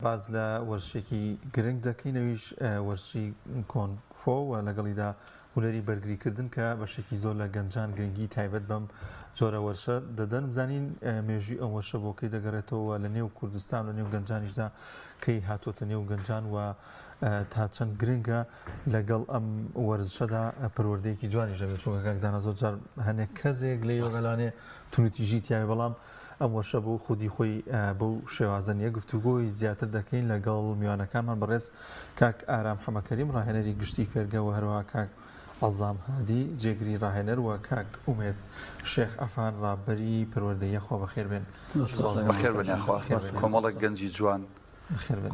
باز لە وەرزشێکی گرنگ دەکەینەوەیش وەرزشی کۆنفۆ و لەگەڵیدا هونەری بەرگریکردن کە بەشێکی زۆر لە گەنجان گرنگی تایبەت بەم جۆرە وەرشە دەدەن. بزانین مێژووی ئەم وەرشە بۆکەی دەگەڕێتەوە لە نێو کوردستان و نێو گەنجانیشدا کەی هاتوۆتە نێو گەنجان و تا چەند گرنگە لەگەڵ ئەم وەرزشەدا پەروەردەیەکی جوانیش دەبێت چونکە کاکدانا زۆر جار هەنێک کەسێک لە یۆگەلانێ تونوتیژی تیاوێ بەڵام ئەم وەرشە بۆ خودی خۆی بەو شێوازە نیە گفتوگۆی زیاتر دەکەین لەگەڵ میوانەکانمان بەڕێز کاک ئارام حەمەکەریم ڕاهێنەری گشتی فێرگە و هەروەها کاک عەزام هادی جێگری ڕاهێنەر و کاک ئومێد شێخ ئەفان ڕابەری پەروەردەیە خۆ بەخێر بێن. بەخێر بێن کۆمەڵێک گەنجی جوان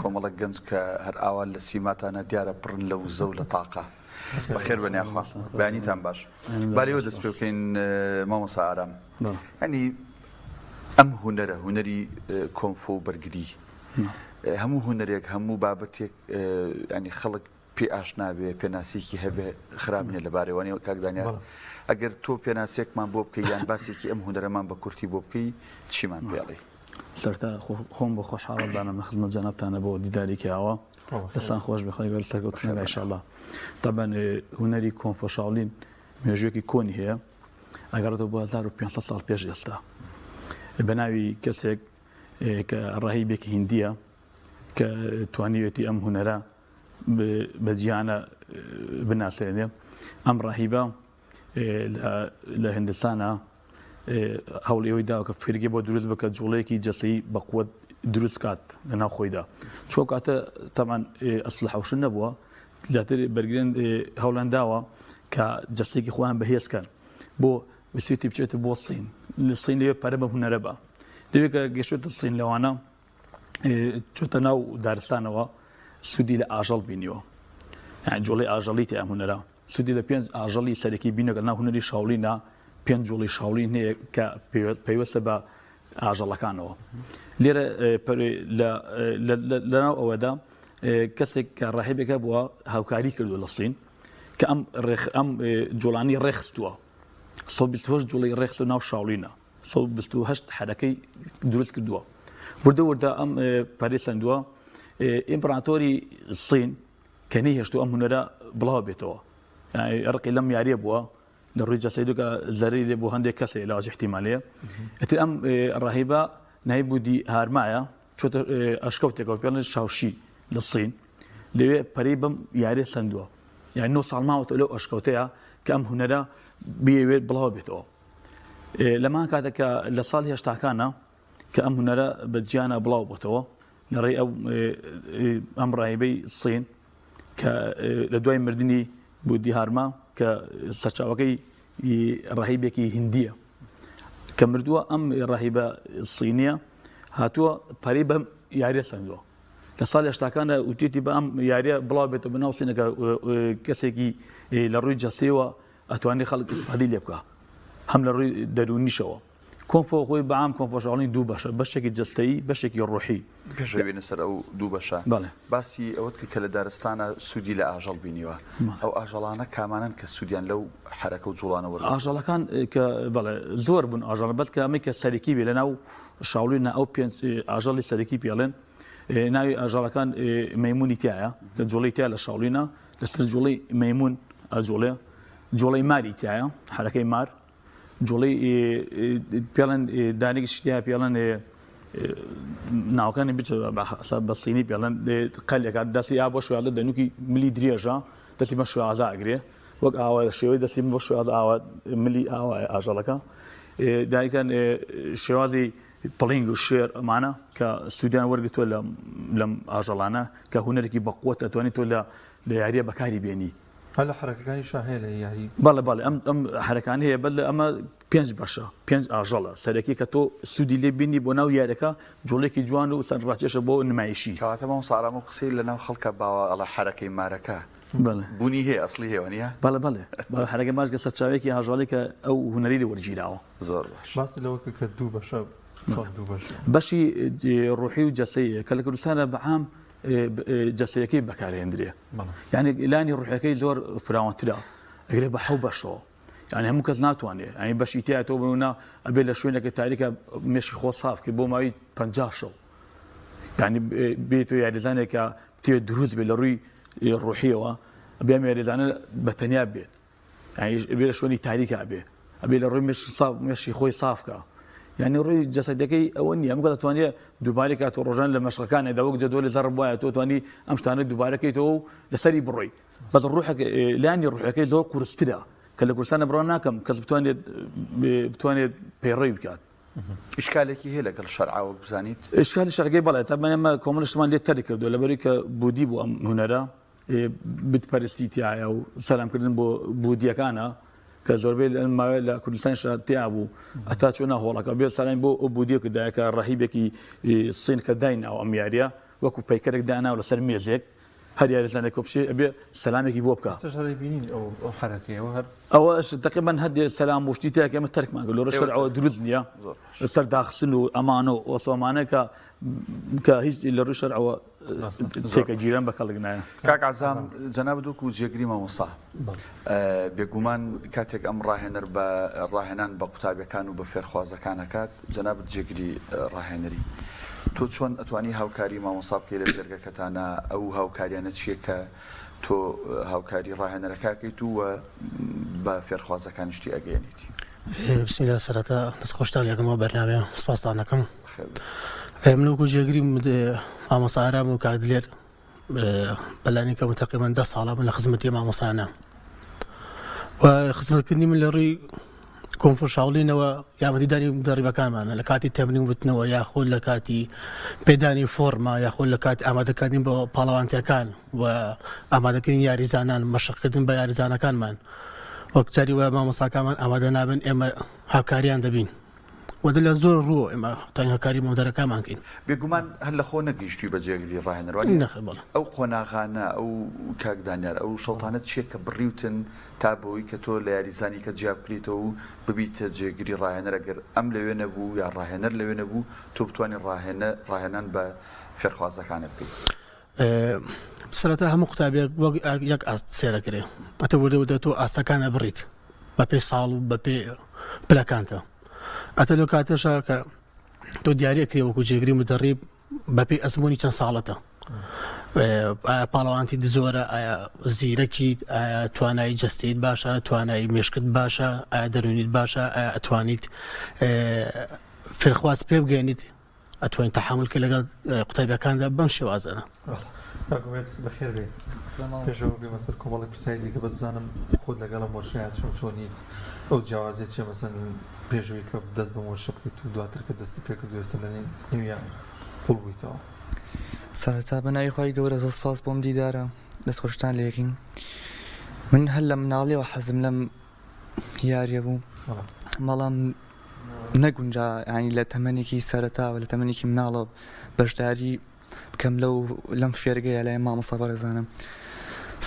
کۆمەڵک گەنج کە هەر ئاوا لە سیماتانە دیارە پڕن لە وزە و لە تاقە. بەخێر بێن یاخوا بەیانیتان باش. باریەوە دەست پێ بکەین مامۆستا ئارام. ینی ئەم هونەرە هونەری کۆنفۆ و بەرگری هەموو هونەرێک هەموو بابەتێک ینی خەڵک پێ ئاشنا بێ پێناسێکی هەبێ خراپ نیە لەبارەوەی کاکدانیار ئەگەر تۆ پێناسێکمان بۆ بکەی یان باسێکی ئەم هونەرەمان بە کورتی بۆ بکەی چیمان پێڵێ؟ سەرتا خۆم بە خۆشحاڵدانم لە خزمەت جەنابتانە بۆ دیدارێکیەوە دەستان خۆش بخۆی گەل سەرکەوتنەوە ئینشاءڵڵا. طبعاً هونەری کۆنفۆ شاولین مێژوویەکی کۆنی هەیە ئەگەڕێتەوە بۆ 1500 ساڵ پێش ئێستا بە ناوی کەسێک کە ڕاهیبێکی هیندیە کە توانیوێتی ئەم هونەرە بە جیهانە بناسێنێ. ئەم ڕاهیبە لە هیندستانە هەوڵی ئەوەی داوە کە فێرگی بۆ دروست بکە جوڵەیەکی جەسەیی بە قووەت دروست کات لە ناو خۆیدا. چۆ کاتە تەمان ئەسلحە حەوشن نەبووە زیاتر بەرگرێن هەوڵیان داوە کە جەسەیەکی خۆیان بەهێزکەن بۆ وسوێتی بچێتە بۆ سین. لە سین لەوێ پارە بە هونەرە بە لەوێ کە گەشتێتە سین لەوانە چۆتە ناو دارستانەوە سوودی لە ئاژەڵ بینیوە جۆڵی ئاژەڵی تیا هونەرە سوودی لە 5 ئاژەڵی سەرەکی بینەکە ناو هونەری شاولینە 5 جۆڵی شاولین هەیە کە پەیوەستە بە ئاژەڵەکانەوە. لێرە لەناو ئەوەدا کەسێک کە ڕاهیبێکە بووە هاوکاری کردووە لە سین کە ئەم جۆڵانی ڕێخستووە 128 جوڵی ڕێخست و ناو شاولینە 128 حەرەکەی دروست کردووە وردە وردە ئەم پارێسەندووە ئیمپراتۆری سین کە نەیهێشتووە ئەم هونەرە بڵاو بێتەوە ڕقی لەم یاریە بووە لە ڕووی جەسەیدوکە زەرری لێ بۆ هەندێک کەسێ لە واز احتیمالەیە ئەتر ئەم ڕاهیبە نایبوودی هارمایە چۆتە ئەشکەوتێکەوە پێڵێن شاوشی لە سین لەوێ پەرەی بەم یاریە سندووە یان 9 ساڵ ماوەتە لەو ئەشکەوتەیە کە ئەم هونەرە بێوێت بڵاو بێتەوە. لەمان کاتێککە لە ساڵی هێشتاکانە کە ئەم هونەرە بە جیانە بڵاو بۆتەوە لەڕێی ئەم ڕاهیبەی سین کە لە دوای مردنی بوودی هارما کە سەرچاوەکەی ڕاهیبێکی هیندیە کە مردووە ئەم ڕاهیبە سینیە هاتووە پەرەی بەم یاریە سندووە. لە ساڵی هێشتاکانە وتێتی بە ئەم یاریە بڵاو بێتەوە بەناو سینەکە کەسێکی لە ڕووی جەستەیەوە ئەتوانێت خەڵک ئیسفادی لێ بکە هەم لە ڕووی دەرونیشەوە. کۆنفۆ خۆی بەعام کۆنفۆ شاولین دوو بەشە بەشێکی جەستەیی بەشێکی ڕوحی. پێشەوێنە سەر ئەو دوو بەشە باسی ئەوەت کە لە دارستانە سوودی لە ئاژەڵ بینیوە ئەو ئاژەڵانە کامانن کە سوودیان لەو حرەکە و جوڵانە وەرە ئاژەڵەکان کە بەڵێ زۆر بوون ئاژەڵ بەس کە ئەمەی کە سەرەکی بێ لەناو شاولینە ئەو 5 ئاژەڵی سەرەکی پێڵێن ناوی ئاژەڵەکان مەیمونی تایە کە جوڵەی تیا لە شاولینە لەسەر جوڵەی مەیمون ئەجوڵێ جوڵەی ماری تایە حرەکەی مار جوڵەی پێڵەن دانێکی شتیا پێڵەن ناوەکانی بە سینی پێڵەن قەلێکە دەستی ئا بۆ شوازە دەنووکی ملی درێژە دەستی بە شوازە ئەگرێ وەک ئاوا شێوەی دەستی بۆ شوازە ئاوا ملی ئاوایە ئاژەڵەکە دایکان شێوازی پڵنگ و شێر ئەمانە کە سوودیان وەرگتووە لەم ئاژەڵانە کە هونەرێکی بەقووەت دەتوانێت تۆ لە یاریە بەکاری بێنی. هەل لە حرەکەەکانی شاهەیە لە یاری بەڵێ ئەم حرەکانی هەیە بەل ئەمە 5 بەشە 5 ئاژەڵە سەرەکی کە تۆ سوودی لێ بینی بۆ ناو یارەکە جوڵێکی جوان و سەرڕاکێشە بۆ نمایشی کەواتە مام سارام و قسەی لە ناو خەڵکە باوە ئەڵە حرەکەی مارەکە بوونی هەیە ئەسلی هەیە نیە بەڵێ حرەکە ماچگە سەرچاوێکی ئاژەڵی کە ئەو هونەری لە وەرگیراوە زۆر باش باسی لەوە کە دوو بەشە بەشی ڕوحی و جەسەیە کە لە کوردستانە بەعام جەسەیەکەی بەکارهێنرێ یعنی لانی ڕوحەکەی زۆر فراوانترە ئەگرێ بە حەو بەشەوە یعنی هەموو کەس ناتوانێت ئەنی بەشی تایە تۆ بنە ئەبێ لە شوێنەکە تاریکە مێشی خۆ سافکە بۆ ماوەی 50 شەو يعني بيتو يارزانك تي دروز بالروي الروحيه ابي يارزانا بتنيا بيت يعني بيلا شوني تاريخ ابي الروي مش صاف مش خوي صافكا يعني الروي جسدكي اوني ام قلت واني دوباري كاتو روجان لما شكان اذا وجد دول زرب وايا تو اني امشتاني دوباري كيتو لسري بالروي بس روحك لاني روحك زو كورسترا كل كورسانا برونا كم كسبتوني بتواني بيري بكات اشكالك هي لك الشرع وبزانيت اشكال الشرعي بلا طبعا ما كومنش مان ليت تذكر دول بريك بودي بو هنا بتبرستيتي او سلام كردن بودي كان كزوربيل ما لا كردستان شاتيابو اتاتونا هو لك ابي سلام بو بودي كدا كرهيبك الصين كداين او امياريا وكو بيكرك دانا ولا سلميزك هل يارزانك كوبشي ابي سلامك يبوبكا استشاري بينين او حركه وهر او تقريبا هدي السلام وشتيتك كما ترك ما نقول له الشرع دروزنيا السر داخسنو امانه وصومانه كهيج الى الشرع تيك جيران بكلغنا كاك عزام جناب دوكو جيغري ما وصا بيغومان كاتك ام راهنر راهنان بقطابه كانوا بفرخوازه كان كات جناب جيغري راهنري تو چۆن ئەتوانی هاوکاری مامۆسا بکەی لە ژێرگەکەتانە ئەو هاوکاریانە چیە کە تۆ هاوکاری ڕاهێنەرەکەکەیت و بە فێرخوازەکانیشتی ئەگەێنیتی بسم الله سەرەتا دەستخۆشتان یەکەمەوە بەرنامەیە سپاستان دەکەم من وەکو جێگری مامۆسا ئارام و کاک دلێر بەلانی کەم تقریبا 10 ساڵە من لە خزمەتی مامۆسایانە و خزمەتکردنی من لە ڕووی کۆنفۆ شاوڵینەوە یامەتیدانی دەڕیبەکانمانە لە کاتی تەمرین وتنەوە یاخۆ لە کاتی پێدانی فۆرما یاخۆ لە کاتی ئامادەکردن بە پاڵەوانتیەکان و ئامادەکردنی یاریزانان مەشقکردن بە یاریزانەکانمان وەک جاری وە مامۆساکانمان ئامادە نابن ئێمە هاوکاریان دەبین وەدە لە زۆر ڕوو ئێمە تاین هاوکاری مۆدەرەکانمان کەین بێگومان هەر لە خۆ نەگەیشتی بە جێگری ڕاهێنەرەوە ئەو قۆناغانە ئەو کاکدانیار ئەو شەڵتانە چیە کە بڕیوتن تا بەوەی کە تۆ لە یاریزانی کە جیاب بکریتەوە و ببیتە جێگری ڕاهێنەرەگەر ئەم لەوێ نەبوو یا ڕاهێنەر لەوێ نەبوو تۆ بتوانین ڕاهێنان بە فێرخوازەکانت بکەیت سەرەتا هەموو قوتابێک وەک یەک ئاست سێرەکرێ ئەتە وەردەوەدە تۆ ئاستەکانە بڕیت بە پێی ساڵ و بە پێ پلەکانتە ئەتە لەو کاتەشە کە تۆ دیارەکرێ وەکو جێگری مدەڕیب بە پێی ئەزمموی چەند ساڵەتە ئایا پاڵەوانتی زۆرە ئایا زیرەکیت ئایا توانایی جستیت باشە توانایی مێشکت باشە ئایا دەرونیت باشە ئایا ئەتوانیت فێرخواز پێ بگەێنیت ئەتوانین تەحملکە لەگەڵ قوتابیەکاندا بەم شێوازانە بەخێر بێت پێشەوە بێمە سەر کۆمەڵی پرسایدی کە بەس بزانم خۆت لەگەڵم وەرشەیە چۆنیت ئەو جیاوازێت چێ مەسەن پێشەوەی کە دەست بە وەرشە بکەیت و دواتر کە دەستی پێکردوێسە لە نوێیان پوڵ بوویتەوە سەرەتا بەناوی خۆی گەورە زۆر سپاس بۆم دیدارە دەستخۆشتان لە یەکین من هەر لە مناڵیەوە حەزم لەم یاریە بوو بەڵام نەگونجا ینی لە تەمەنێکی سەرەتاوە لە تەمەنێکی مناڵە بەشداری بکەم لەم فێرگەیە لای مامۆستا بەڕێزانم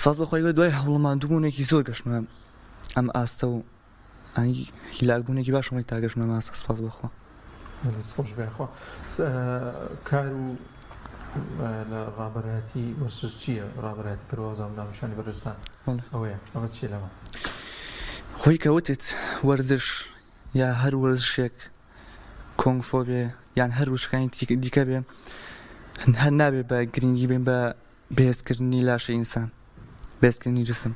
ساز بەخۆی گە دوای هەوڵماندووبوونێکی زۆر گەشتمە ئەم ئاستە و هیلاکبوونێکی باشمەی تا گەشتمە ماسە سپاس بەخۆ دەستخۆش بێخوا کار و لە ڕابەرەتی وەرزش چییە ڕابەرەتی پرۆزام ناوشانی بەڕێستان ئەوەیە ئەمە چی لەمە خۆی کەوتت وەرزش یا هەر وەرزشێک کۆنگفۆ بێ یان هەر وشکانی دیکە بێ هەر نابێت بە گرنگی بێن بە بەهێزکردنی لاشە ئینسان بەهێزکردنی جسم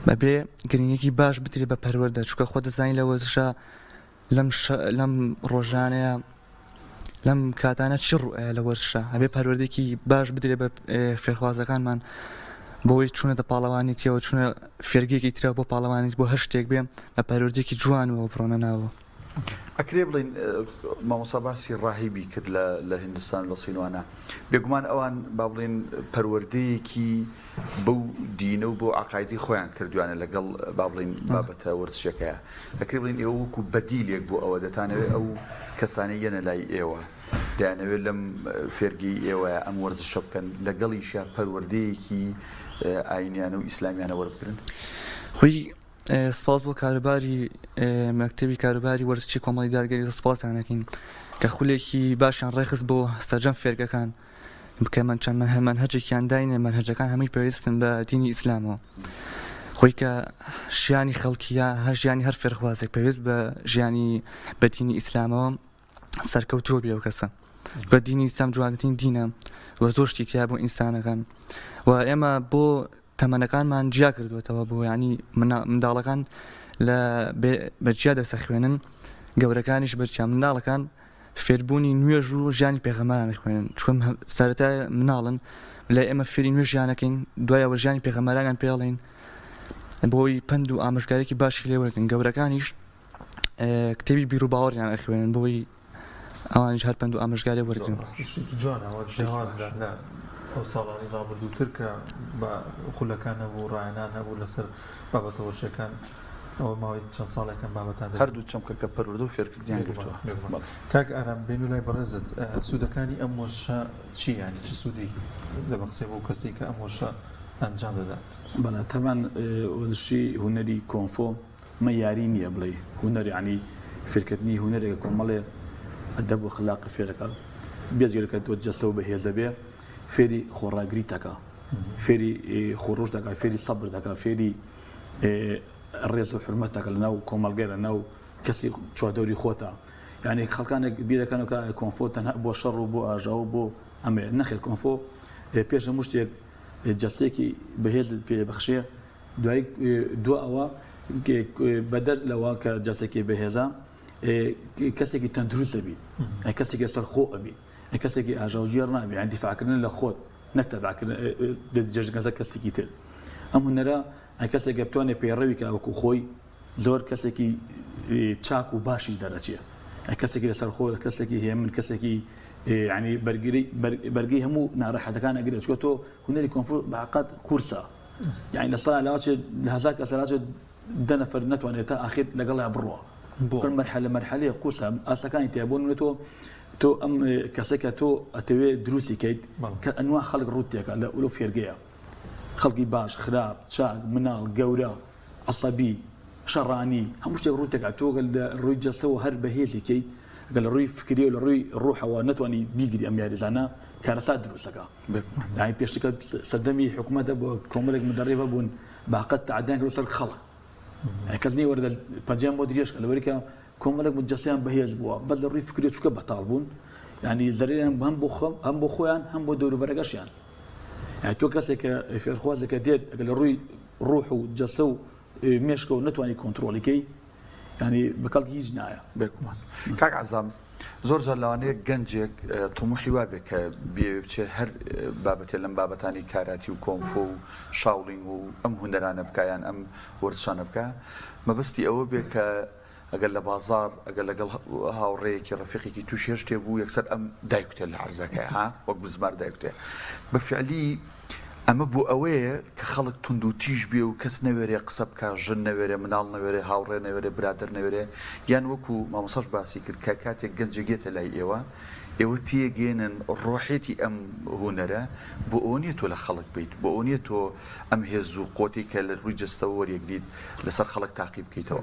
بەبێ گرنگێکی باش بترێت بە پەروەردە چونکە خۆ دەزانی لە وەرزشە لەم ڕۆژانەیە لەم کاتانە چ ڕوئە لە وەرزشە هەبێ پەروەردێکی باش بدرێت بە فێرخوازەکانمان بۆی چونە دە پاڵەوانیتیەوە چونە فێرگێکی ترە بۆ پاڵەوانیت بۆ هەر شتێک بێ بە پەروەردێکی جوانەوە بڕۆنە ناوە ئەکرێ بڵین مامۆستا باسی ڕاهیبی کرد لە هیندستان لە سینوانە بێگومان ئەوان با بڵین پەروەردەیەکی بەو دینە و بۆ عقایدی خۆیان کردوانە لەگەڵ با بڵین بابەتە وەرزشەکەیە ئەکرێ بڵین ئێوە وەکو بەدیلێک بۆ ئەوە دەتانەوێت ئەو کەسانەی یەنە لای ئێوە دەیانەوێت لەم فێرگی ئێوە ئەم وەرزشە بکەن لەگەڵیشیان پەروەردەیەکی ئاینیانە و ئیسلامیانە وەربگرن خۆی سپاس بۆ کاروباری مەکتەبی کاروباری وەرزشی کۆمەڵی دادگەری سپاسیانەکەین کە خولێکی باشیان ڕێخست بۆ سەرجەم فێرگەکان بکە من چەند منهەجێکیان داینێ منهەجەکان هەمووی پێویستن بە دینی ئیسلامەوە خۆی کە ژیانی خەڵکیە هەر ژیانی هەر فێرخوازێک پێویست بە ژیانی بە دینی ئیسلامەوە سەرکەوتووە بێ ئەو کەسە و دینی ئیسلام جوانترین دینە و زۆر شتی تیا بۆ ئینسانەکان و ئێمە بۆ تەمەنەکانمان جیا کردوێتەوە بۆ ینی منداڵەکان لە بەجیا دەسە خوێنن گەورەکانیش بەرچیان منداڵەکان فێربوونی نوێژ و ژیانی پێغەمبەران خوێنن چۆن سەرەتا مناڵن لە ئێمە فێری نوێژ ژیانەکەین دوایەوە ژیانی پێغەمبەران پێڵێن بۆی پند و ئامۆژگارێکی باشی لێوەرگن گەورەکانیش کتێبی بیر و باوەڕیان ئەخوێنن بۆی ئەوانیش هەر پند و ئامۆژگارێ وەرگن جوانەوە جیاوازدا لە ئەو ساڵانی ڕابردووتر کە بە خولەکان هەبوو ڕایانان هەبوو لەسەر بابەتە وەرشەکان ئەوە ماوەی چەند ساڵێکم بابەتان هەردوو چەمکەکە پەروەردە و فێرکردیان گرتووە. کاک ئارام بێن و لای بەڕێزت سوودەکانی ئەم وەرشە چی یانی چ سوودی دەبەخسێ بۆ کەسی کە ئەم وەرشە ئەنجام دەدات؟ بەڵێ تەمان وەرشی هونەری کۆنفۆ مە یاری نییە بڵێ هونەر ینی فێرکردنی هونەرێکە کۆمەڵێ ئەدەب و خلاقی فێرەکە بێزگەرەکە تۆ جەسە و بەهێزە بێ فێری خۆڕاگری تەکە فێری خۆڕۆژ دەکا فێری سەبر دەکا فێری ڕێز و حرمەتەکە لە ناو کۆمەڵگەی لە ناو کەسی چوادەوری خۆتە یعنی خەڵکانێک بیرەکانەکە کۆنفۆ تەنها بۆ شەڕ و بۆ ئاژا و بۆ ئەمێ نەخێت کۆنفۆ پێش هەموو شتێک جەستێکی بەهێزت پێبەخشێ دوای دو ئەوە بەدەر لەوە کە جەستێکی بەهێزە کەسێکی تەندروست دەبی کەسێکی سەرخۆ ئەبی کەسێکی ئاژاوجێڕ نابی یان دیفاعکردن لە خۆت نەک تەبعکردن جێژگەزە کەسێکی تر ئەم هونەرە کەسێک بتوانێت پێڕەوی کە وەکو خۆی زۆر کەسێکی چاک و باشی دەرەچێ کەسێکی لەسەر خۆ کەسێکی هێمن کەسێکی ینی بەرگی هەموو ناڕەحەتەکان ئەگرێت چکە تۆ هونەری کۆنفۆ بەعقەت قورسە یعنی لە ساڵ لاچێت لە هەزار کەس لاچێت دە نەفەر نەتوانێت تا ئاخر لەگەڵا بڕوە مەرحەلەیە قورسە ئاسەکانی تیا بۆ تۆ ئەم کەسێکە تۆ ئەتەوێت دروستی کەیت کە ئەنوا خەڵک ڕوتێکە لە ئولۆ فێرگەیە خەڵکی باش خراپ چاک مناڵ گەورە عەسەبی شەڕانی هەموو شتێک ڕوتێکە تۆ لە ڕووی جەستەوە هەر بەهێزی کەیت لە ڕووی فکری و لە ڕووی ڕوحەوە نەتوانی بیگری ئەم یاریزانە کارەسات دروستەکە داهی پێشتەکە سەردەمی حکوومەتە بۆ کۆمەڵێک مدەڕێبە بوون باقەت تعدیان کرد سەر خەڵک کەس نیە وەردە پەنجەیان بۆ درێژکە لەوەریکە کۆمەڵێک مجەسەیان بەهێز بووە بەس لە ڕووی فکری چووکە بەتاڵ بوون ینی زەریان هەم بۆ خۆیان هەم بۆ دەوروبەرەکەشیان یعنی تۆ کەسێکە فێرخوازێکە دێت لە ڕووی ڕوح و جەسە و مێشکە و نەتوانی کۆنتترۆلیکەی ینی بەکەڵکی هیچ نایە بێکماس کاک عەزام زۆر جار لەوانەیە گەنجێک تۆموحی وابێ کە بچێ هەر بابەتێ لەم بابەتانی کاراتی و کۆنفۆ و شاوڵینگ و ئەم هونەرانە بکایان ئەم وەرزشانە بکە مەبەستی ئەوە بێ کە ئەگەر لە بازار ئەگەر لەگەڵ هاوڕێیەکی ڕەفیقێکی تووش هێشتێ بوو یەکسەر ئەم دایکوتێ لە عەرزەکەی ها وەک بزمار دایکوتێ بەفعلی ئەمە بۆ ئەوەیە کە خەڵک تونند و تیژ بێ و کەس نەوێرێ قسە بکە ژن نەوێرێ مناڵ نەوێرێ هاوڕێ نەوێرێ برادر نەوێرێ یان وەکو مامۆساش باسی کرد کە کاتێک گەنجێگێتە لای ئێوە تێگەێنن ڕۆحێتی ئەم هونەرە بۆ ئەوە نیە تۆ لە خەڵک بیت بۆ ئەوە نیە تۆ ئەم هێز و قۆتی کە لە ڕووی جەستەوە وەریەگریت لەسەر خەڵک تاقیب بکەیتەوە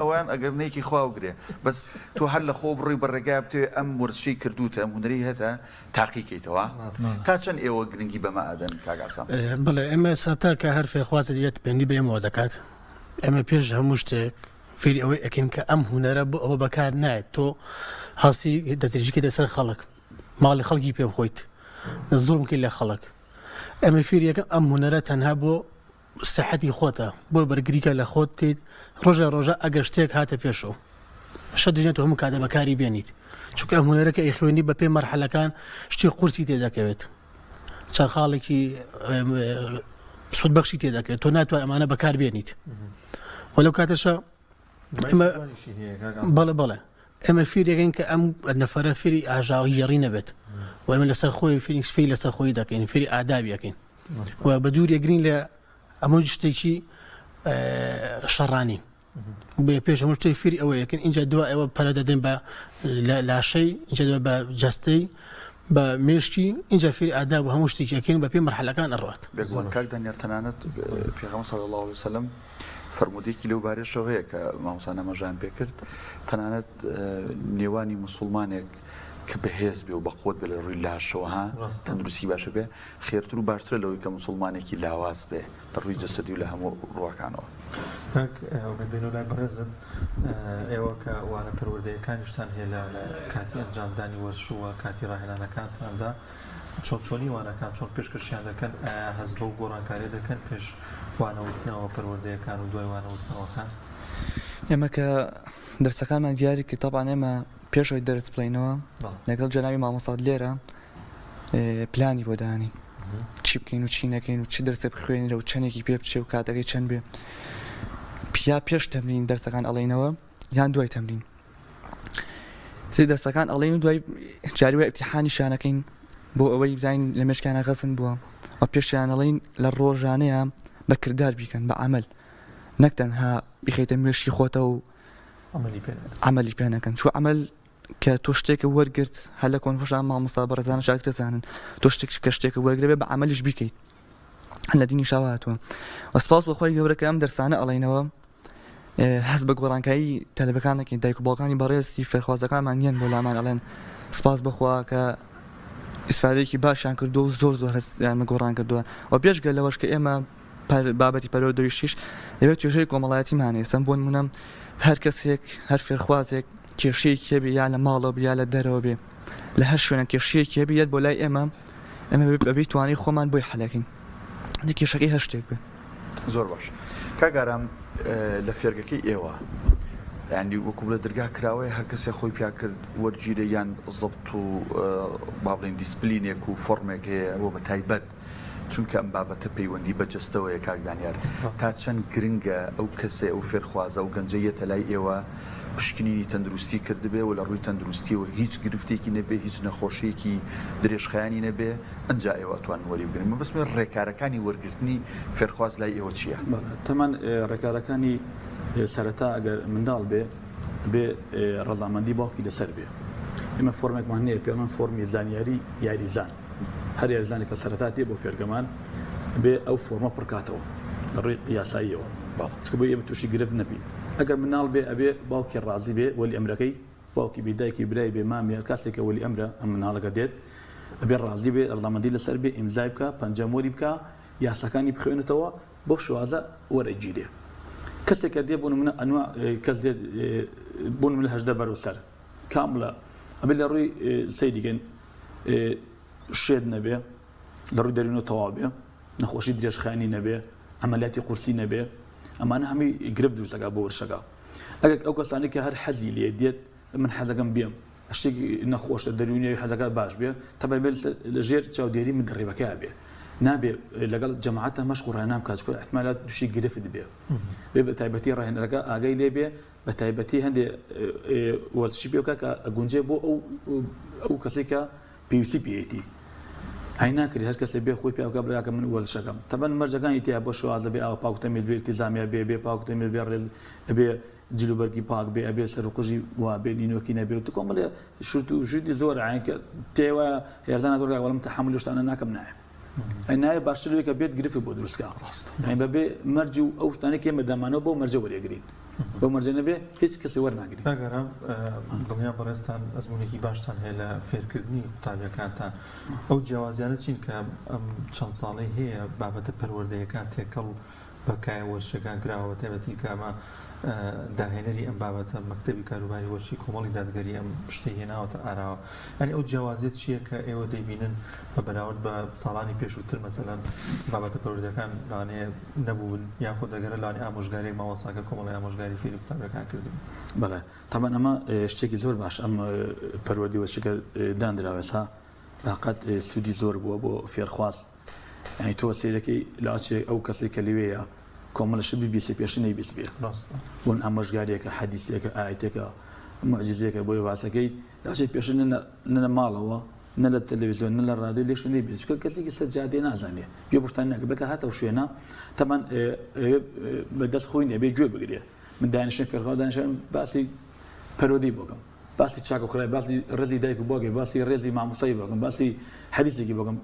ئەویان ئەگەر نێکی خواوگرێ بەس تۆ هەر لە خۆ بڕووی بەڕێگای بتوێ ئەم وەرزشەی کردوتە ئەم هونەری هەتە تاقیکەیتەوە تا چەند ئێوە گرنگی بەمە ئادەن کاک عەزام؟ بڵێ ئێمە سەرەتا کە هەر فێرخوازت یەت پەیوەندی بە ئێمەوە دەکات ئێمە پێش هەموو شتێک فێری ئەوەی ئەکەین کە ئەم هونەرە بۆ ئەوە بەکار نایێت تۆ هەستی دەستێژیکە دەسەر خەڵک ماڵی خەڵکی پێ بخۆیت زوڵمکەی لە خەڵک ئەمە فێریەکە ئەم هونەرە تەنها بۆ سەحەتی خۆتە بۆ بەرگریکە لە خۆت بکەیت ڕۆژە ئەگەر شتێک هاتە پێشەوە شە دژێت هەموو کاتە بەکاری بێنیت چونکە ئەم هونەرەکە ئەی خوێنی بە پێی مەرحەلەکان شتی قورسی تێدەکەوێت چەند خاڵێکی سودبەخشی تێدەکەوێت تۆ ناتوانێت ئەمانە بەکار بێنیت وەلەو کاتەشە بەڵێ ئێمە فێریەکەین کە ئەم نەفەرە فێری ئاژاوی گێڕی نەبێت و ئێمە لەسەر خۆی فێری لەسەر خۆی دەکەین فێری ئادابیەکەین و بە دوور یەگرین لە ئەمە شتێکی شەڕانی بێ پێش هەموو شتێک فێری ئەوە یەکەین اینجا دو ئێوە پەرە دەدەین بە لاشەی اینجا بە جەستەی بە مێشتی اینجا فێری ئاداب و هەموو شتێکی یەکەین بە پێی مەرحەلەکان ئەڕوات کاک دانیێل تەنانەت پێغەمبەر صلی الله علیه وسلم فەرمودێکی لەو بارەشەوە هەیە کە مامۆستا نەمەژیان پێ کرد تەنانەت نێوانی موسڵمانێک کە بەهێز بێ و بەقوت بێ لە ڕووی لاشەوەها تەندروستی باشە بێ خێرتر و باشترە لەوەی کە مسلمانێکی لاواز بێ لە ڕووی جەسەدی و لە هەموو ڕووەکانەوە. بێن و لای بەڕێزت ئێوە کە وانە پەروەردەیەەکانیشتان هەیە لە کاتی ئەنجامدانی وەرشووە کاتی ڕاهێنانەکانتاندا چۆنی وانەکان چۆن پێشکەشیان دەکەن هەست بە و گۆڕانکاری دەکەن پێش وانەوتنەوە پەروەردەیەکان و دوای وانەوتنەوەکان. ئێمە کە دەرسەکانمان دیاری کە تاپان ئێمە پێشەوەی دەرس بڵینەوە لەگەڵ جەناوی مامۆستاد لێرە پلانی بۆ دانی چی بکەین و چی نەکەین و چی دەرسێ بخوێنیرە و چەندێکی پێ بچێ و کاتەکەی چەند بێ یا پێش تەمرین دەرسەکان ئەڵێنەوە یان دوای تەمرین دەرسەکان ئەڵێن و دوای جاریوە ئیمتیحانی شانەکەین بۆ ئەوەی بزانین لە مێشکانە غەزن بووە و پێشیان ئەڵێن لە ڕۆژانەیە بە کردار بیکەن بە عەمەل نەک تەنها بخەیتە مێشکی خۆتە و عملی پێ نەکەن چوە عمل کە تۆ شتێکە وەرگرت هەر لە کۆنفۆشان مامۆستا بەڕێزانە شاگرد دەزانن تۆ شتێک کە شتێکە وەرگرێ بە عملیش بیکەیت لە دینی شاوە هاتووە وەسپاس بەخۆی گەورەکە ئەم دەرسانە ئەڵێنەوە هەست بە گۆڕانکایی تەلەبەکانێکی دایک و باوکانی بەڕێزی فێرخوازەکانمان نیەن بۆ لامان ئەڵێن سپاس بخوا کە ئیسفادەیەکی باشیان کردو و زۆر هەستیان گۆڕان کردووە و پێشگە لەوەش کە ئێمە بابەتی پەروەردەیشتیش دەبێت توێژەی کۆمەڵایەتیمانێ سم بۆ نمونە هەر کەسێک هەر فێرخوازێک کێشەیەکی هەبێ یا لە ماڵەوە بێ یا لە دەرەوە بێ لە هەر شوێنە کێشەیەکی هەبێ بۆ لای ئێمە بەبێ توانای خۆمان بۆی حەلەکەین کێشەکەی هەر شتێک بێ. زۆر باش کاگارام لە فێرگەکەی ئێوە یعنی وەکو لە دەرگا کراوەیە هەر کەسێک خۆی پیا کرد وەرگیرە یان زەبط و با بڵێن دیسپلینێک و فۆرمێک هەیە بۆ بە تایبەت چونکە ئەم بابەتە پەیوەندی بە جەستەوەیە کاکدانیار تا چەند گرنگە ئەو کەسێ ئەو فێرخوازە و گەنجەیەتە لای ئێوە پشکنینی تەندروستی کردبێ و لە ڕووی تەندروستیەوە هیچ گرفتێکی نەبێ هیچ نەخۆشیەکی درێژخایانی نەبێ ئەنجا ئێوە توان وەری بگرن بەسمێ ڕێکارەکانی وەرگرتنی فێرخواز لای ئێوە چییە؟ تەمان ڕێکارەکانی سەرەتا ئەگەر منداڵ بێ ڕەزامەندی باوکی لەسەر بێ ئێمە فۆرمێکمان هەیە پێڵمان فۆرمی زانیاری یاریزان هەر یاریزانێک کە سەرەتا تێ بۆ فێرگەمان بێ ئەو فۆرمە پڕکاتەوە لە ڕێی یاساییەوە چکە بۆ ئێمە تووشی گرفت نەبی ئەگەر مناڵ بێ ئەبێ باوکی ڕازی بێ وەلی ئەمرەکەی باوکی بیدایکی برای بێ مامێ کاتێکە وەلی ئەمرە ئەم مناڵەکە دێت ئەبێ ڕازی بێ ڕەزامەندی لەسەر بێ ئیمزای بکە پەنجەمۆری بکە یاساکانی بخوێنێتەوە بۆ شوازە وەرەگیرێ کەسێکە دێ بوون منە ئەنوا کەس دێت بوون من لە هەژدە بەرەو سەر کاملە ئەبێ لە ڕووی سەیدیگەن شێد نەبێ لە ڕووی دەرونە تەواو بێ نەخۆشی درێژخایانی نەبێ ئەمەلیاتی قورسی نەبێ ئەمانە هەمووی گرفت دروستەکە بۆ وەرشەکە ئەگەر ئەو کەسانی کە هەر حەزی لێ دێت من حەزەکەم بێم شتێکی نەخۆشە دەرونی حەزەکە باش بێ تەبای بێت لە ژێر چاودێری من دەڕێبەکە بێ نابێ لەگەڵ جەماعەتە مەشق و ڕێنام کات کۆ احتمالات دوشی گرفت بێ بێ بە تایبەتی ڕاهێنەرەکە ئاگای لێ بێ بە تایبەتی هەندێ وەرزشی پێ بکە کە ئەگونجێ بۆ ئەو کەسێک کە پێویستی پێیەتی هەی ناکری هەر کەسێک بێ خۆی پێکە بڵاکە من وەرزشەکەم تەبەن مەرجەکانی تیا بۆ شوازە بێ ئەو پاکتەمیز بێ التیزامیا بێ پاکتەمیز بێ ڕێز بێ جلوبەرگی پاک بێ ئەبێ سەر و قژی وا بێ لینۆکی نەبێ و کۆمەڵێ شورت و ژوودی زۆر عینکە تێوە هێرزانە زۆر وەڵام تەحمل شتانە ناکەم نایە ئەنایە باشترەوەی کە بێت گرفت بۆ دروستکە ڕاست بەبێ مەرج و ئەو شتانێک ئێمە دەمانەوە بۆ مەرجە وەرێگرین بۆ مەرجە نەبێ هیچ کەسی وەرناگرین. ئەگەرم دڵنیا بەڕێستان ئەزمونێکی باشتان هەیە لە فێرکردنی قوتابیەکانتان ئەو جیاوازیانە چین کە ئەم چەند ساڵی هەیە بابەتە پەروەردەیەکان تێکەڵ بەکایە وەرشەکان کراوە تایبەتی کە ئەمە داهێنەری ئەم بابەتە مەکتەبی کاروباری وەرشی کۆمەڵی دادگەری ئەم شتەی هێناوەتە ئاراوە ئەنی ئەو جیاوازیت چییە کە ئێوە دەیبینن بە بەراورد بە ساڵانی پێشووتر مەسەلەن بابەتە پەروەردەکان لانەیە نەبوون یاخود دەگەرە لانی ئامۆژگاری ماوەساکە کۆمەڵی ئامۆژگاری فێری قوتابیەکان کردن. بەڵێ تەمان ئەمە شتێکی زۆر باش ئەم پەروەردی وەرشەکە دانراوێسا لاقەت سوودی زۆر بووە بۆ فێرخواز یعنی تۆ سیرەکەی لاچێ ئەو کەسێک کە لەوەیە کۆمەڵەش بیبیسێ پێشنەی بیست بێ بۆن ئامۆژگاریەکە حەدیسێکە ئاەتێکە معجززێکە بۆی واسەکەی لاچێ پێشن نە ماڵەوە نە لە تەلەڤیزیۆن نە لە ڕادیۆ لێشنەی بیست کە کەسێکی سەرجادێ نازانێ گوێ بشتان ناکە بەکە هاتەو شوێنە تەمان بەدەست خۆی نەبێ گوێ بگرێ من دانیشتن فێرخوا دانیشتن باسی پەرۆدی بۆکەم باسی چاک و خڕای باسی ڕێزی دایک و بۆگێ باسی ڕێزی مامۆسایی بۆکەم باسی حەدیسێکی بۆکەم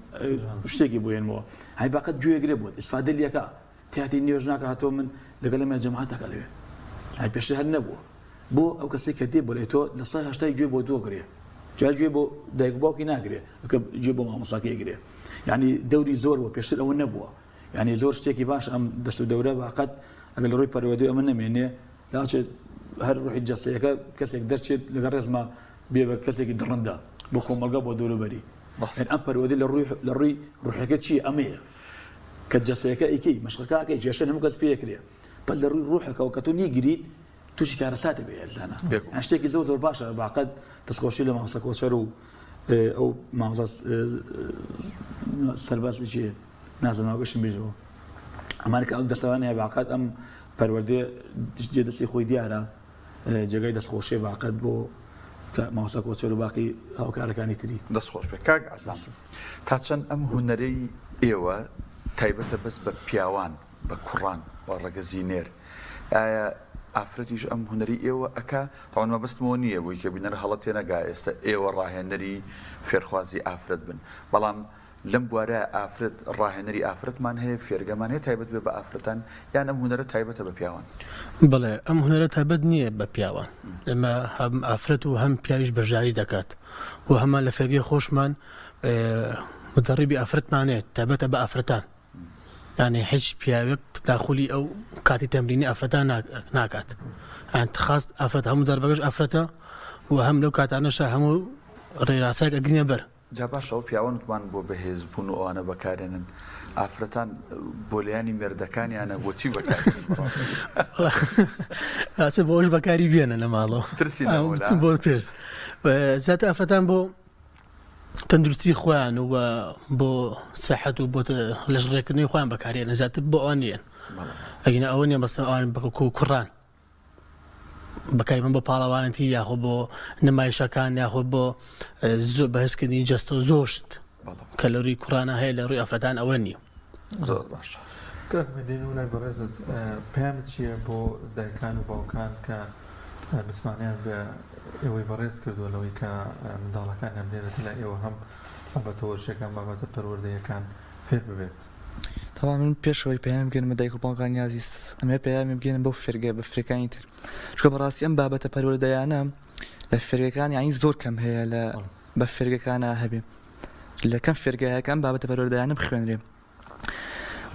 شتێکی بۆێنمەوە هەی باقەت گوێگرێ بووت ئیسفادە لەکە تیاتی نوێژ ناکە هاتۆ من لەگەڵ ئەمە جەماعەتەکە لەوێ هەی پێشتر هەر نەبووە بۆ ئەو کەسێک کە دێ بۆ لای تۆ لە 180 گوێ بۆ دۆگرێ جا گوێ بۆ دایک باوکی ناگرێ کە گوێ بۆ مامۆستاکە ئەگرێ یعنی دەوری زۆر بۆ پێشتر ئەوە نەبووە یعنی زۆر شتێکی باش ئەم دەست و دەورە باقەت ئەگەر لە ڕووی پەروەردەی ئەمە نەمێنێ لاچێت هەر ڕوحی جەستەیەەکە کەسێک دەرچێت لەگە ڕێزمە بێ بە کەسێکی دڕندا بۆ کۆمەلگا بۆ دەوروبەری ئەم پەروەردەی لە ڕووی ڕوحەکە چی ئەمەیە کە جەستەیەەکە ئیکەی مەشقەکەی جێشە هەموو کەس پێکرێ بەس لە ڕووی ڕوحەکەەوە کە تۆ نیگریت تووشی کارەساتە بێ هێزانە شتێکی زۆر زۆر باشە باقەت دەستخۆشی لە مامۆستا کۆچەر و ئەو مامۆستا سەرباز بچێ نازانەوە بشم بێژەوە ئەمانە کە ئەم دەستەوانە هەیە باقەت ئەم پەروەردەی جێ دەستی خۆی دیارە جێگای دەستخۆشی باقەت بۆ مامۆستا کۆچەر و باقی هاوکارەکانی تری دەستخۆش بێ کاک عەزام تا چەند ئەم هونەرەی ئێوە تایبەتە بەس بە پیاوان بە کوڕان و ڕەگەزینێر ئایا ئافرەتیش ئەم هونەری ئێوە ئەکا تاوان مەبەستمەوە نییە بووی کە بینەر هەڵەت تێنەگا ئێستا ئێوە ڕاهێنەری فێرخوازی ئافرەت بن بەڵام لەم بوارە ئافرەت ڕاهێنەری ئافرەتمان هەیە فێرگەمان هەیە تایبەت بێ بە ئافرەتان یان ئەم هونەرە تایبەتە بە پیاوان بڵێ ئەم هونەرە تایبەت نییە بە پیاوان ئێمە هەم ئافرەت و هەم پیاویش بەشداری دەکات و هەمان لە فێرگەی خۆشمان مدەڕیبی ئافرەتمانێت تایبەتە بە ئافرەتان یعنی هیچ پیاوێک تداخلی ئەو کاتی تەمرینی ئافرەتان ناکات خاست ئافرەت هەموو دەربەگەش ئافرەتە و هەم لەو کاتانەشە هەموو ڕێراسایك ئەگرینە بەر جا باش ئەو پیاوانتمان بۆ بەهێزبوون و ئەوانە بەکارێنن ئافرەتان بۆ لایانی مێردەکانیانە بۆچی بەکارێنن بۆش بەکاری بێنە لە ماڵەوە بۆ ترس زیاتر ئافرەتان بۆ تەندروستی خۆیان و بۆ سەحەت و بۆ لەش ڕێکردنی خۆیان بەکارێنە زیاتر بۆ ئەوان نیەن ئەگەنە ئەوە نیە بەستە ئەوان بەکو کوڕان بەکاری من بۆ پاڵەوانەتی یاخۆ بۆ نمایشەکان یاخۆ بۆ زۆر بەهێزکردنی جەستە و زۆشت کە لە ڕووی کوڕانە هەیە لە ڕووی ئافرەتان ئەوە نییە زۆر باش دێن و لای بەڕێزت پێیانت چییە بۆ دایکان و باوکان کە بتوانیان بە ئێوەی بەڕێز کردووە لەوەی کە منداڵەکانیان بێنێت لە ئێوە هەم بابەتە وەرشەکان بابەتە پەروەردەیەکان فێر ببێت تاوان من پێشەوەی پێیان بگەن بە دایک و باوکانی عەزیز ئەمێ پێیان بگەن بەو فێرگە بە فرەکانی تر چکە بەڕاستی ئەم بابەتە پەروەردەیانە لە فێرگەکان یانی زۆر کەم هەیە لە بە فێرگەکانە هەبێ لە کەم فێرگەیەکان بابەتە پەروەردەیانە بخوێنرێ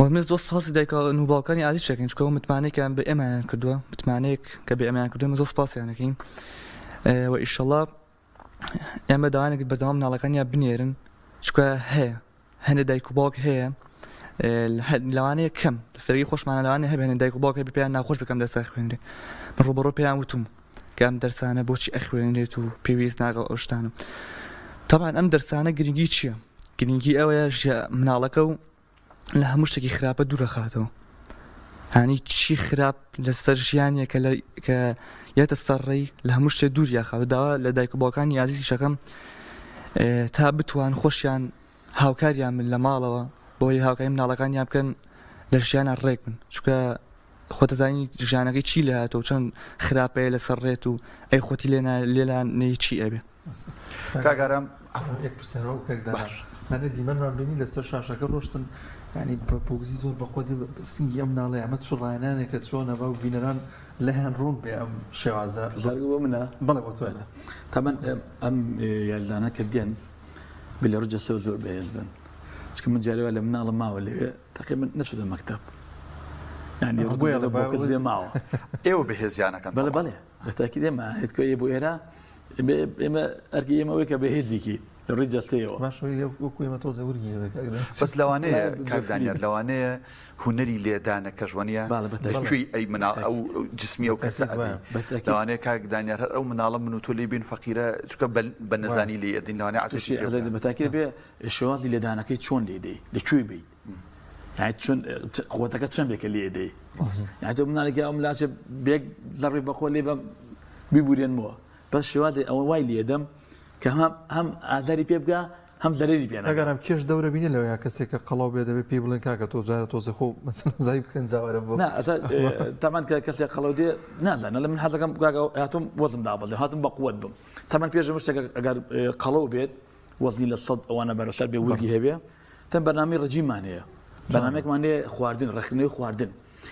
ومز دۆست پاسی دایک و باوکانی عەزیز شەکەین چکە متمانەیەکیان بە ئێمەیان کردووە متمانەیەک کە بە ئێمەیان کردووە دۆست پاسیانەکەین و ئیشەڵڵا ئێمە داوانێک بەردەوام مناڵەکانیان بنێرن چکە هەیە هەندێک دایک و باوک هەیە لەوانەیە کەم فێرگی خۆشمانە لەوانەیە هەبێنن دایک و باوکە پێیان ناخۆش بکەم دەرسا خوێنرێ من ڕوبەڕۆ پێیان وتم کە ئەم دەرسانە بۆچی ئەخوێنرێت و پێویست ناگە ئەو شتانە تەبان ئەم دەرسانە گرنگی چییە؟ گرنگی ئەوەیە مناڵەکە و لە هەموو شتێکی خراپە دوورەخاتەوە هانی چی خراپ لەسەر ژیانیە کە یەتە سەرڕێی لە هەموو شتێ دوور یاخاوە داوا لە دایک و باوکانی عەزیزی شەکەم تا بتوان خۆشیان هاوکاریان من لە ماڵەوە بۆی هاوکاری مناڵەکانیان بکەن لە ژیانە ڕێک بن چکە خۆتەزانی ژیانەکەی چی لە هاتەوە چەند خراپەیە لەسەر ڕێت و ئەی خۆتی لێلان نەی چی ئەبێ کاگارم منە دیمەنمان بینی لەسەر شاشەکە ڕۆشتن ینی پۆگزی زۆر بەخۆ سنگی ئەم ناڵێ ئەمە چڕایانانێک کە چۆنەبا و بینەران لەیان ڕوون بێ ئەم شێوازە بۆ منە بەڵێ بۆ توێنە تامان ئەم یاریزانە کە دێن بێ لە ڕوجە سەوە زۆر بەهێز بن چکە من جارێوە لە مناڵە ماوە لەوێ تقریبا نەچووتە مەکتەب ینی ڕۆ ماوە ئێوە بەهێزیانەکەن بەڵێ بەڵێ بەتاکید ئێمە هێتکۆ بۆ ئێرە ئێمە ئەرکی ئێمەوەی کە بەهێزیکی لە ڕووی جەستەیەوە وەکو ئێمە تۆزە وەرگی بەس لەوانەیە کاکدانیار لەوانەیە هوەری لێدانە کەژوانیە لەکوێی ئەی مناڵ ئەو جسمی ئەو کەسە لەوانەیە کاکدانیار هەر ئەو مناڵە من و تۆ لێ بین فەقیرە چکە بە نەزانی لێ ئەدین لەوانەیە عەتیشی بەتاکید بێ شێوازی لێدانەکەی چۆن لێدەی لەکوێ بیت یعنی چۆن خۆتەکە چەند بێکە لێدەی یعنی تۆ مناڵێکی ئەو ملاچە بێک زەڕی بەخۆ لێ بە بیبورێنمەوە بەس شێوازی ئەوە وای لێدەم کە هەم ئازاری پێ بگا هەم زەرری پێ ئەگەرم کێش دەورە بینە لەوەیە کەسێکە قەڵاو بێ دەبێت پێی بڵێن کاکە تۆ جارە تۆزە خۆ زای بکەن جاوەرە بۆ تامان کە کەسێک قەڵاو دێ نازانە لە من حەزەکەم هاتم وەزم دابەزێ هاتم بە قووەت بم تامان پێش شتێک ئەگەر قەڵاو بێت وەزنی لە 100 ئەوانە بەرەسەر بێ وەرگی هەبێ تەن بەرنامەی ڕەجیممان هەیە بەرنامەیەکمان هەیە خواردن ڕێکخستنەوەی خواردن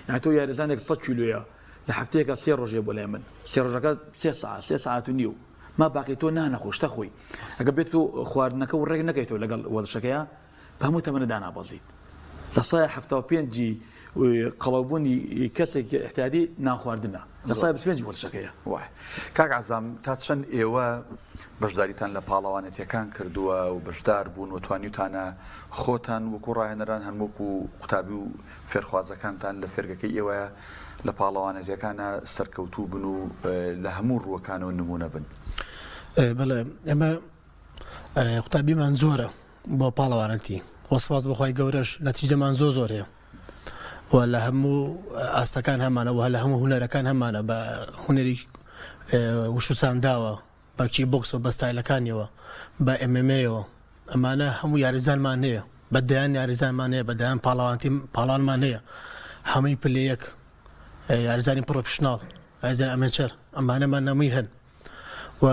یعنی تۆ یاریزانێک 100 کیلۆیە لە هەفتەیەکە 3 ڕۆژێ بۆ لای من 3 ڕۆژەکە 3 ساعت و نیو ما باقي تۆ نانەخۆشتە خۆی ئەگە بێت تۆ خواردنەکە و ڕێک نەکەیتەوە لەگەڵ وەرزشەکەیە بە هەموو تەمەنە دانابەزیت لە سایە 75 قەڵەوبوونی کەسێک احتیاجی ناخواردنە لە سایە 25 وەرزشەکەیە وای کاک عەزام تا چەند ئێوە بەشداریتان لە پاڵەوانێتیەکان کردووە و بەشدار بوون و توانیوتانە خۆتان وەکو ڕاهێنەران هەمووکو قوتابی و فێرخوازەکانتان لە فێرگەکەی ئێوەیە لە پاڵەوانێتیەکانە سەرکەوتوو بن و لە هەموو ڕووەکانەوە نمونە بن بەڵێ ئەمە قوتابیمان زۆرە بۆ پاڵەوانەتی وەسپاس بەخوای گەورەش نەتیجەمان زۆر هەیە و لە هەموو ئاستەکان هەمانە و لە هەموو هونەرەکان هەمانە بە هونەری وشوسانداوە بە کی بۆکس و بە ستایلەکانیەوە بە MMA-ەوە ئەمانە هەموو یاریزانمان هەیە بەدەیان یاریزانمان هەیە بەدەیان پاڵانمان هەیە هەمووی پلەیەک یاریزانی پرۆفشناڵ یاریزان ئەمەچەر ئەمانەمان هەمووی هەن و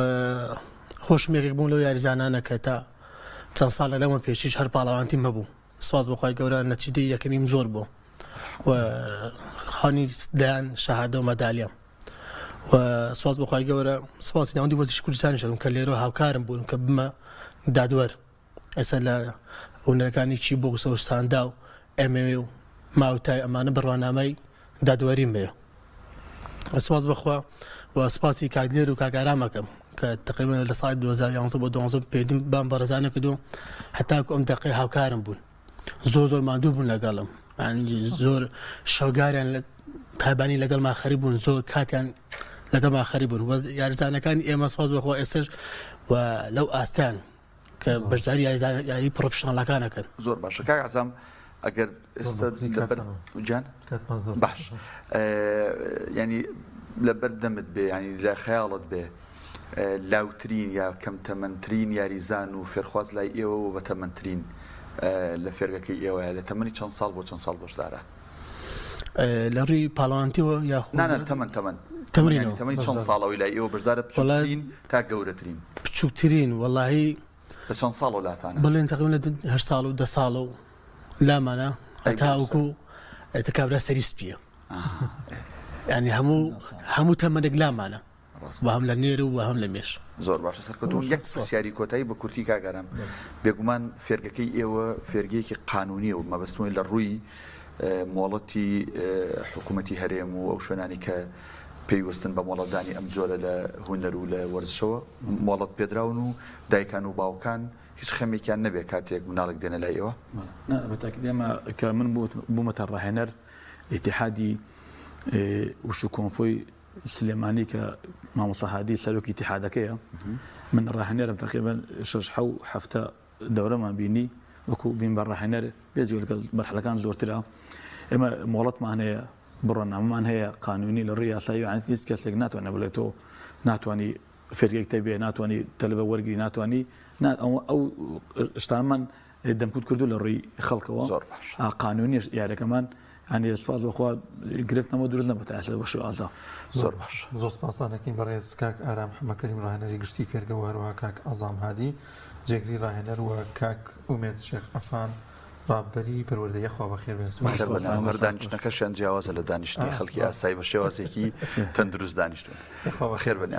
خۆشمێکێک بوون لەو یاریزانانە کە تا چەند ساڵە لەمە پێشیش هەر پاڵەوانتیم هەبوو سپاس بەخوای گەورە نەتیجەی یەکەمیم زۆر بوو و خانی دایان شەهادە و مەدالیە و سپاس بەخوای گەورە سپاسی ناوەندی وەرزشی کوردستانی شەڕم کە لێرە هاوکارم بوون کە بمە دادوەر ئێستا لە هونەرەکانی کی بۆکس و ساندا و MMA و ماوتای ئەمانە بڕوانامەی دادوەریم بێ سپاس بەخوا و سپاسی کاگلێر و کاگارامەکەم کە تقریبا لە ساڵی 2011 بۆ 2012 پێدیم بام بەڕێزانە کردو هەتاکو ئەم دەقەی هاوکارم بوون زۆر ماندوو بوون لەگەڵم زۆر شەوگاریان تایبانی لەگەڵ خەریب بوون زۆر کاتیان لەگەڵ خەریب بوون و یاریزانەکانی ئێمە سپاس بەخوا ئێستش و لەو ئاستان کە بەشداری یاری پرۆفشناڵەکانەکەن زۆر باشە کاک عەزام ئەگەر ئێستا لەبەر جان باش ینی لەبەر دەمت بێ ینی لە خەیاڵت بێ لاوترین یا کەم تەمەنترین یاریزان و فێرخواز لای ئێوە و بە تەمەنترین لە فێرگەکەی ئێوەیە لە تەمەنی چەند ساڵ بۆ چەند ساڵ بەشدارە لە ڕووی پاڵەوانتیەوە یاخۆ تەمەنی چەند ساڵەوەی لای ئێوە بەشدارە بچووکترین تا گەورەترین بچووکترین وەڵاهی لە چەند ساڵ وڵاتانە بڵێن تقریبا 8 ساڵ و 10 ساڵ و لامانە هەتاوەکو تکابرا سەری سپیە ینی هەموو تەمەنێک لامانە و هەم لە نێر و هەم لە مێش زۆر باشە سەرکەوتون یەک پرسیاری کۆتایی بە کورتی کاگەرم بێگومان فێرگەکەی ئێوە فێرگەیەکی قانونیە و مەبەستمەوەی لە ڕووی مۆڵەتی حکوومەتی هەرێم و ئەو شوێنانی کە پێیوەستن بە مۆڵەتدانی ئەم جۆرە لە هونەر و لە وەرزشەوە مۆڵەت پێدراون و دایکان و باوکان هیچ خەمێکیان نەبێ کاتێک مناڵێک دێنە لای ئێوە بەتاکید ئێمە کە من بوومەتە ڕاهێنەر ئیتیحادی وشو کۆنفۆی سلێمانی کە مامۆستا هادی سەرۆکی ئیتیحادەکەیە من ڕاهێنەرم تقریبا 6-7 دەورەمان بینی وەکو بین بە ڕاهێنەر بێجگە لەگەڵ مەرحەلەکان زۆرترە ئێمە مۆڵەتمان هەیە بڕۆنامەمان هەیە قانونی لە ڕووی یاسایی و هیچ کەسێک ناتوانێت بڵێت تۆ ناتوانانی فێرگێک تەبێ ناتوانانی تەلەبە وەرگری ناتوانانی ئەو شتامان دەمکوت کردو لە ڕووی خەڵکەوە قانونی یاریەکەمان هەنێ سپاس بەخوا گرفتنەوە دروست نەبوو تا ئێستا بەشێو ئازا زۆر باش زۆر سپاسانەکەین بەڕێز کاک ئارام حەمەکەریم ڕاهێنەری گشتی فێرگە و هەروەها کاک عەزام هادی جێگری ڕاهێنەر و کاک ئومێد شێخ ئەفان ڕاببەری پەروەردەیە خوا بەخێر بێن دانیشتەکەشیان جیاوازە لە دانیشتنی خەڵکی ئاسایی بە شێوازێکی تەندروست دانیشتون خێر بێن